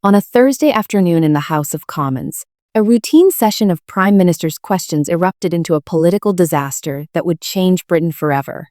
On a Thursday afternoon in the House of Commons, a routine session of Prime Minister's questions erupted into a political disaster that would change Britain forever.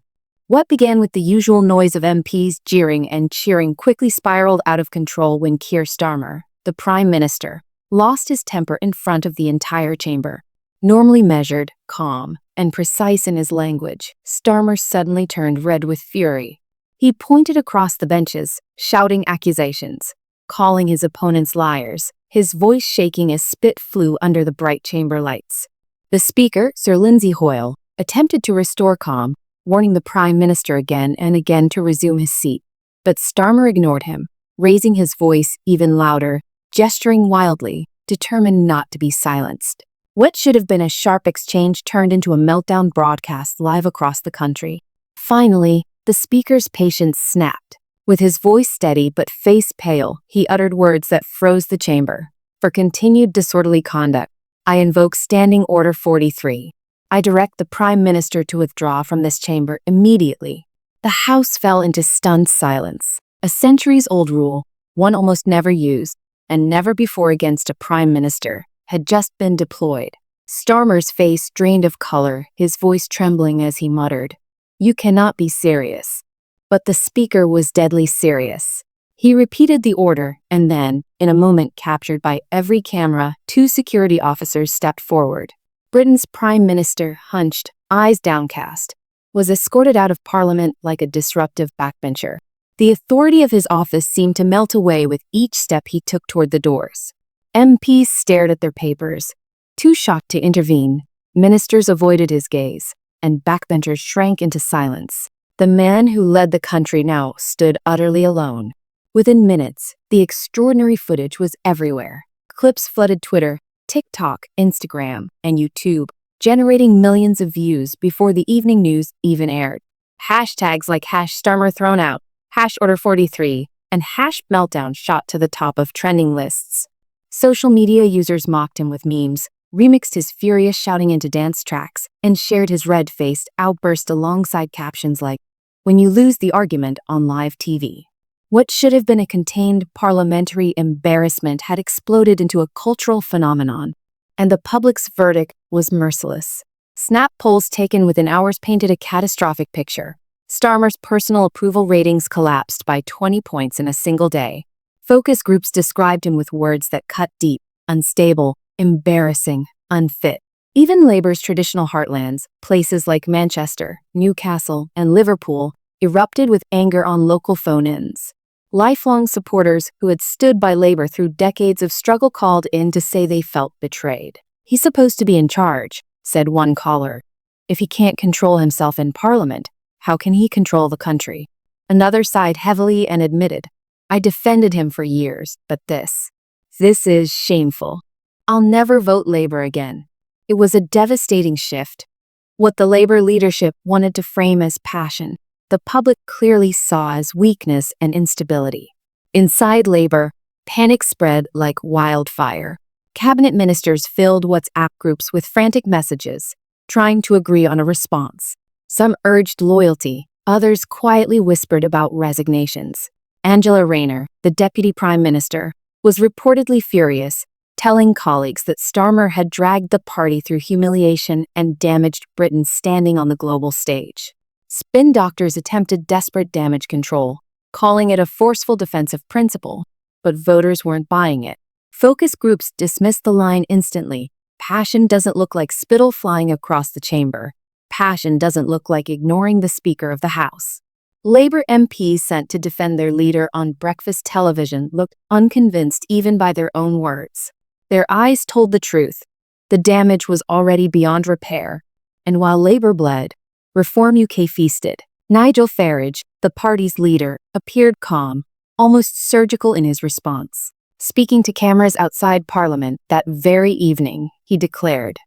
What began with the usual noise of MPs jeering and cheering quickly spiraled out of control when Keir Starmer, the Prime Minister, lost his temper in front of the entire chamber. Normally measured, calm, and precise in his language, Starmer suddenly turned red with fury. He pointed across the benches, shouting accusations, calling his opponents liars, his voice shaking as spit flew under the bright chamber lights. The Speaker, Sir Lindsay Hoyle, attempted to restore calm, warning the Prime Minister again and again to resume his seat. But Starmer ignored him, raising his voice even louder, gesturing wildly, determined not to be silenced. What should have been a sharp exchange turned into a meltdown broadcast live across the country. Finally, the Speaker's patience snapped. With his voice steady but face pale, he uttered words that froze the chamber. For continued disorderly conduct, I invoke Standing Order 43. I direct the Prime Minister to withdraw from this chamber immediately. The House fell into stunned silence. A centuries-old rule, one almost never used, and never before against a Prime Minister, had just been deployed. Starmer's face drained of color, his voice trembling as he muttered, "You cannot be serious." But the Speaker was deadly serious. He repeated the order, and then, in a moment captured by every camera, 2 security officers stepped forward. Britain's Prime Minister, hunched, eyes downcast, was escorted out of Parliament like a disruptive backbencher. The authority of his office seemed to melt away with each step he took toward the doors. MPs stared at their papers, too shocked to intervene. Ministers avoided his gaze, and backbenchers shrank into silence. The man who led the country now stood utterly alone. Within minutes, the extraordinary footage was everywhere. Clips flooded Twitter, TikTok, Instagram, and YouTube, generating millions of views before the evening news even aired. Hashtags like #Starmer thrown out, #Order43, and #Meltdown shot to the top of trending lists. Social media users mocked him with memes, remixed his furious shouting into dance tracks, and shared his red-faced outburst alongside captions like, "When you lose the argument on live TV." What should have been a contained parliamentary embarrassment had exploded into a cultural phenomenon, and the public's verdict was merciless. Snap polls taken within hours painted a catastrophic picture. Starmer's personal approval ratings collapsed by 20 points in a single day. Focus groups described him with words that cut deep: unstable, embarrassing, unfit. Even Labour's traditional heartlands, places like Manchester, Newcastle, and Liverpool, erupted with anger on local phone-ins. Lifelong supporters who had stood by Labour through decades of struggle called in to say they felt betrayed. "He's supposed to be in charge," said one caller. "If he can't control himself in Parliament, how can he control the country?" Another sighed heavily and admitted, "I defended him for years, but this is shameful. I'll never vote Labour again." It was a devastating shift. What the Labour leadership wanted to frame as passion, the public clearly saw as weakness and instability. Inside Labour, panic spread like wildfire. Cabinet ministers filled WhatsApp groups with frantic messages, trying to agree on a response. Some urged loyalty, others quietly whispered about resignations. Angela Rayner, the Deputy Prime Minister, was reportedly furious, telling colleagues that Starmer had dragged the party through humiliation and damaged Britain's standing on the global stage. Spin doctors attempted desperate damage control, calling it a forceful defensive principle, but voters weren't buying it. Focus groups dismissed the line instantly. Passion doesn't look like spittle flying across the chamber. Passion doesn't look like ignoring the Speaker of the House. Labour MPs sent to defend their leader on breakfast television looked unconvinced even by their own words. Their eyes told the truth. The damage was already beyond repair, and while Labour bled, Reform UK feasted. Nigel Farage, the party's leader, appeared calm, almost surgical in his response. Speaking to cameras outside Parliament that very evening, he declared,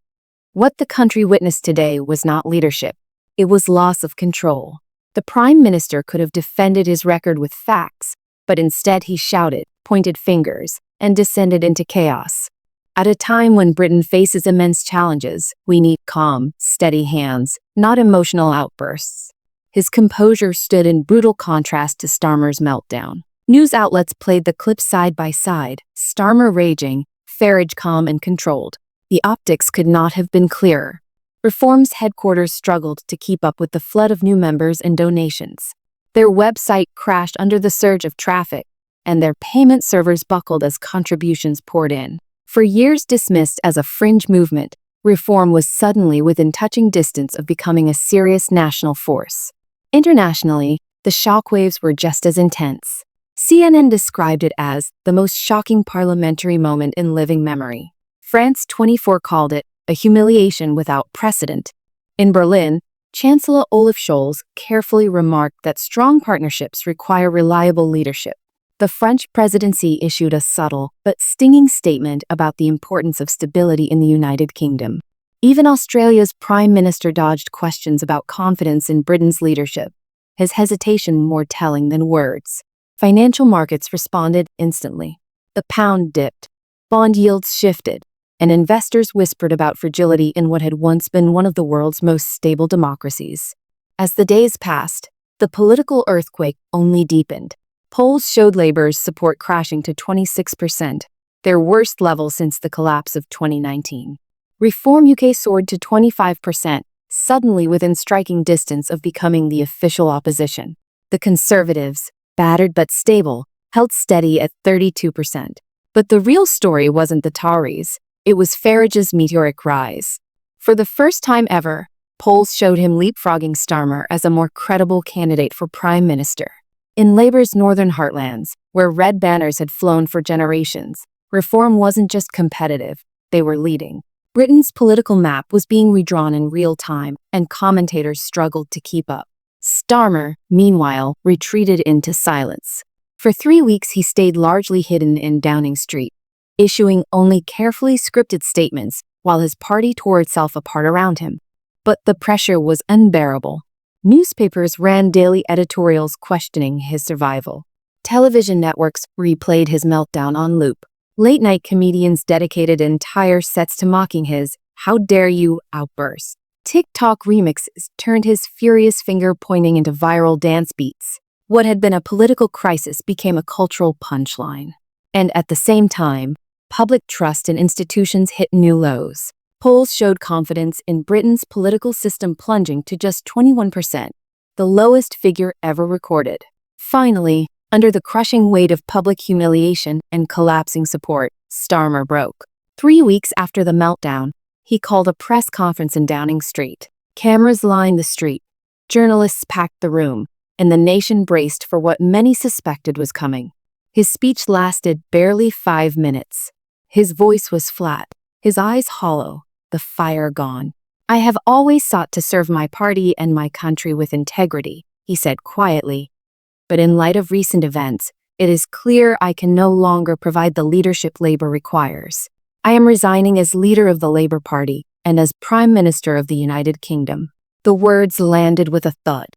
"What the country witnessed today was not leadership. It was loss of control." The Prime Minister could have defended his record with facts, but instead he shouted, pointed fingers, and descended into chaos. At a time when Britain faces immense challenges, we need calm, steady hands, not emotional outbursts. His composure stood in brutal contrast to Starmer's meltdown. News outlets played the clips side by side, Starmer raging, Farage calm and controlled. The optics could not have been clearer. Reform's headquarters struggled to keep up with the flood of new members and donations. Their website crashed under the surge of traffic, and their payment servers buckled as contributions poured in. For years dismissed as a fringe movement, Reform was suddenly within touching distance of becoming a serious national force. Internationally, the shockwaves were just as intense. CNN described it as the most shocking parliamentary moment in living memory. France 24 called it a humiliation without precedent. In Berlin, Chancellor Olaf Scholz carefully remarked that strong partnerships require reliable leadership. The French presidency issued a subtle but stinging statement about the importance of stability in the United Kingdom. Even Australia's Prime Minister dodged questions about confidence in Britain's leadership, his hesitation more telling than words. Financial markets responded instantly. The pound dipped, bond yields shifted, and investors whispered about fragility in what had once been one of the world's most stable democracies. As the days passed, the political earthquake only deepened. Polls showed Labour's support crashing to 26%, their worst level since the collapse of 2019. Reform UK soared to 25%, suddenly within striking distance of becoming the official opposition. The Conservatives, battered but stable, held steady at 32%. But the real story wasn't the Tories, it was Farage's meteoric rise. For the first time ever, polls showed him leapfrogging Starmer as a more credible candidate for Prime Minister. In Labour's northern heartlands, where red banners had flown for generations, Reform wasn't just competitive, they were leading. Britain's political map was being redrawn in real time, and commentators struggled to keep up. Starmer, meanwhile, retreated into silence. For 3 weeks he stayed largely hidden in Downing Street, issuing only carefully scripted statements while his party tore itself apart around him. But the pressure was unbearable. Newspapers ran daily editorials questioning his survival. Television networks replayed his meltdown on loop. Late-night comedians dedicated entire sets to mocking his "How dare you" outbursts. TikTok remixes turned his furious finger pointing into viral dance beats. What had been a political crisis became a cultural punchline. And at the same time, public trust in institutions hit new lows. Polls showed confidence in Britain's political system plunging to just 21%, the lowest figure ever recorded. Finally, under the crushing weight of public humiliation and collapsing support, Starmer broke. 3 weeks after the meltdown, he called a press conference in Downing Street. Cameras lined the street, journalists packed the room, and the nation braced for what many suspected was coming. His speech lasted barely 5 minutes. His voice was flat, his eyes hollow, the fire gone. "I have always sought to serve my party and my country with integrity," he said quietly. "But in light of recent events, it is clear I can no longer provide the leadership Labour requires. I am resigning as leader of the Labour Party and as Prime Minister of the United Kingdom." The words landed with a thud.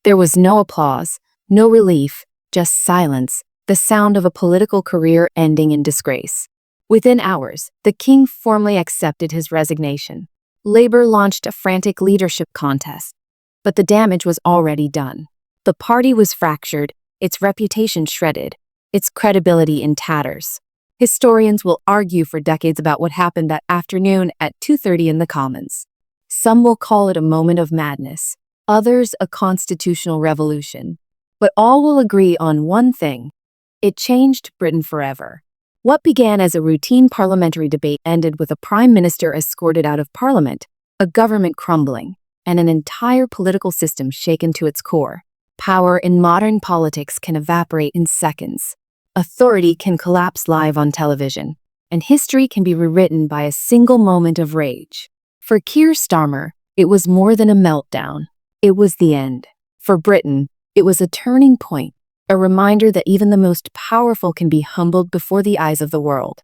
There was no applause, no relief, just silence, the sound of a political career ending in disgrace. Within hours, the king formally accepted his resignation. Labour launched a frantic leadership contest, but the damage was already done. The party was fractured, its reputation shredded, its credibility in tatters. Historians will argue for decades about what happened that afternoon at 2:30 in the Commons. Some will call it a moment of madness, others a constitutional revolution. But all will agree on one thing: it changed Britain forever. What began as a routine parliamentary debate ended with a prime minister escorted out of parliament, a government crumbling, and an entire political system shaken to its core. Power in modern politics can evaporate in seconds. Authority can collapse live on television, and history can be rewritten by a single moment of rage. For Keir Starmer, it was more than a meltdown. It was the end. For Britain, it was a turning point, a reminder that even the most powerful can be humbled before the eyes of the world.